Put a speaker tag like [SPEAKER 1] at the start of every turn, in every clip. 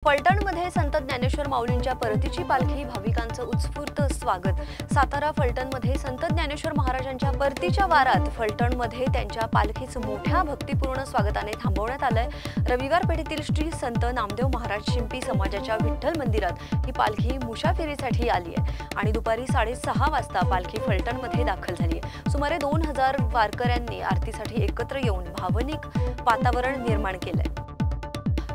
[SPEAKER 1] फलटणमध्ये संत ज्ञानेश्वर माऊलींच्या परतीची पालखी भाविकांचं उत्स्फूर्त स्वागत। सातारा फलटणमध्ये संत ज्ञानेश्वर महाराजांच्या परतीच्या वारात फलटणमध्ये त्यांच्या पालखीचं मोठ्या भक्तिपूर्ण स्वागताने थांबवण्यात आलंय। रविवार पेठेतील श्री संत नामदेव महाराज शिंपी समाजाच्या विठ्ठल मंदिरात ही पालखी मुसाफिरीसाठी आली आहे आणि दुपारी 6:30 वाजता पालखी फलटणमध्ये दाखल झाली आहे। सुमारे 2000 वारकऱ्यांनी आरतीसाठी एकत्र येऊन भावनिक वातावरण निर्माण केलंय।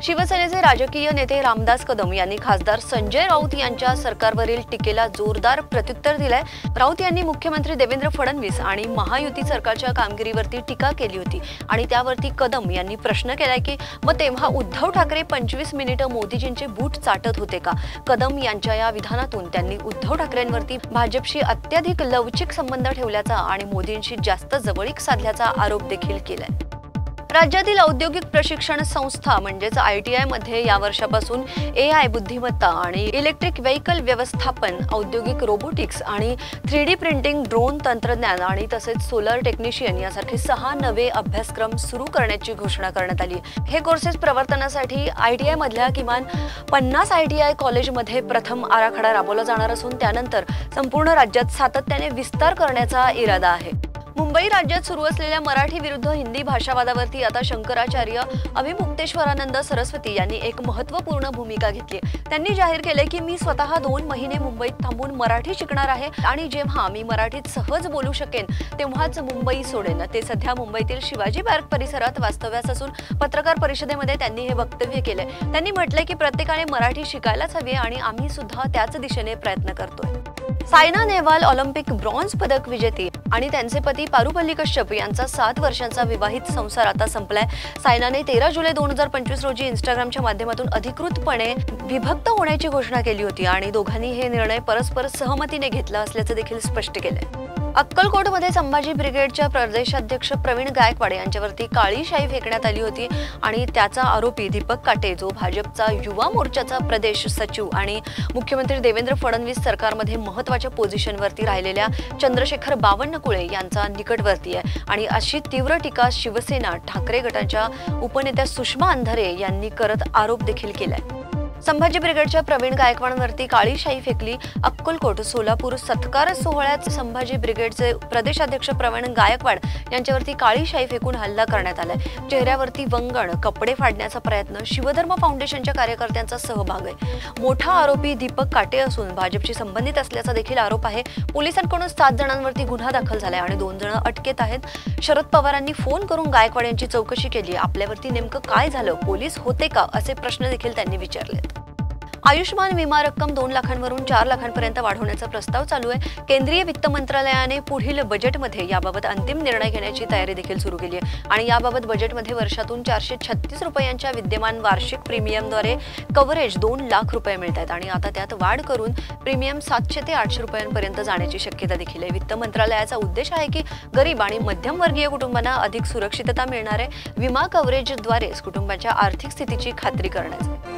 [SPEAKER 1] शिवसेनेचे राजकीय नेते रामदास कदम यांनी खासदार संजय राऊत यांच्या सरकारवरील टीकेला जोरदार प्रत्युत्तर दिलंय। राऊत यांनी मुख्यमंत्री देवेंद्र फडणवीस आणि महायुती सरकारच्या कामगिरीवरती टीका केली होती आणि त्यावरती कदम यांनी प्रश्न केलाय की मग तेव्हा उद्धव ठाकरे 25 मिनिटं मोदीजींचे बूट चाटत होते का? कदम यांच्या या विधानातून त्यांनी उद्धव ठाकरेंवरती भाजपशी अत्याधिक लवचिक संबंध ठेवल्याचा आणि मोदींशी जास्त जवळीक साधल्याचा आरोप देखील केलाय। राज्यातील औद्योगिक प्रशिक्षण संस्था म्हणजेच ITI मध्ये या वर्षापासून AI बुद्धिमत्ता आणि इलेक्ट्रिक व्हेइकल व्यवस्थापन, औद्योगिक रोबोटिक्स आणि 3D प्रिंटिंग, ड्रोन तंत्रज्ञान आणि तसेच सोलर टेक्निशियन यासारखे 6 नवे अभ्यासक्रम सुरू करण्याची घोषणा करण्यात आली। हे कोर्सेस प्रवर्तनासाठी ITI मधल्या किमान 50 ITI कॉलेजमध्ये प्रथम आराखडा राबवला जाणार असून त्यानंतर संपूर्ण राज्यात सातत्याने विस्तार करण्याचा इरादा आहे। मुंबई राज्यात सुरू असलेल्या मराठी विरुद्ध हिंदी भाषावादावरती आता शंकराचार्य अभिमुक्तेश्वरानंद सरस्वती यांनी एक महत्त्वपूर्ण भूमिका घेतली। त्यांनी जाहीर केले की मी स्वतः 2 महिने मुंबईत थांबून मराठी शिकणार आहे आणि जेव्हा मी मराठीत सहज बोलू शकेन तेव्हाच मुंबई सोडेन। ते सध्या मुंबईतील शिवाजी पार्क परिसरात वास्तव्यास असून पत्रकार परिषदेमध्ये त्यांनी हे वक्तव्य केले। त्यांनी म्हटले की प्रत्येकाने मराठी शिकायलाच हवी आणि आम्ही सुद्धा त्याच दिशेने प्रयत्न करतोय। सायना नेहवाल ऑलिम्पिक ब्रॉन्झ पदक विजेती आणि त्यांचे पती पारुपल्ली कश्यप यांचा 7 वर्षांचा विवाहित संसार आता संपलाय। सायनाने 13 जुलै 2025 रोजी इंस्टाग्रामच्या माध्यमातून अधिकृतपणे विभक्त होण्याची घोषणा केली होती आणि दोघांनी हे निर्णय परस्पर सहमतीने घेतला असल्याचे देखील स्पष्ट केले। अक्कलकोटमध्ये संभाजी ब्रिगेडच्या प्रदेशाध्यक्ष प्रवीण गायकवाड यांच्यावरती काळी शाई फेकण्यात आली होती आणि त्याचा आरोपी दीपक काटे जो भाजपचा युवा मोर्चाचा प्रदेश सचिव आणि मुख्यमंत्री देवेंद्र फडणवीस सरकारमध्ये महत्त्वाच्या पोझिशनवरती राहिलेल्या चंद्रशेखर बावन्नकुळे यांचा निकटवर्ती आहे आणि अशी तीव्र टीका शिवसेना ठाकरे गटाच्या उपनेत्या सुषमा अंधारे यांनी करत आरोप देखील केलाय। संभाजी ब्रिगेडच्या प्रवीण गायकवाडांवरती काळी शाई फेकली। अक्कलकोट सोलापूर सत्कार सोहळ्यात संभाजी ब्रिगेडचे प्रदेशाध्यक्ष प्रवीण गायकवाड यांच्यावरती काळी शाई फेकून हल्ला करण्यात आलाय। चेहऱ्यावरती वंगण, कपडे फाडण्याचा प्रयत्न, शिवधर्म फाउंडेशनच्या कार्यकर्त्यांचा सहभाग आहे। मोठा आरोपी दीपक काटे असून भाजपशी संबंधित असल्याचा देखील आरोप आहे। पोलिसांकडून 7 जणांवरती गुन्हा दाखल झालाय आणि 2 जण अटकेत आहेत। शरद पवारांनी फोन करून गायकवाड यांची चौकशी केली। आपल्यावरती नेमकं काय झालं, पोलीस होते का, असे प्रश्न देखील त्यांनी विचारले। आयुष्मान विमा रक्कम 2 लाखांवरून 4 लाखांपर्यंत वाढवण्याचा प्रस्ताव चालू आहे। केंद्रीय वित्त मंत्रालयाने पुढील बजेटमध्ये याबाबत अंतिम निर्णय घेण्याची तयारी देखील सुरू केली आहे आणि याबाबत बजेटमध्ये वर्षातून 436 रुपयांच्या विद्यमान वार्षिक प्रीमियमद्वारे कव्हरेज 2 लाख रुपये मिळतात आणि आता त्यात वाढ करून प्रीमियम 700 ते 800 रुपयांपर्यंत जाण्याची शक्यता देखील आहे। वित्त मंत्रालयाचा उद्देश आहे की गरीब आणि मध्यमवर्गीय कुटुंबांना अधिक सुरक्षितता मिळणार आहे। विमा कव्हरेजद्वारेच कुटुंबाच्या आर्थिक स्थितीची खात्री करण्याचा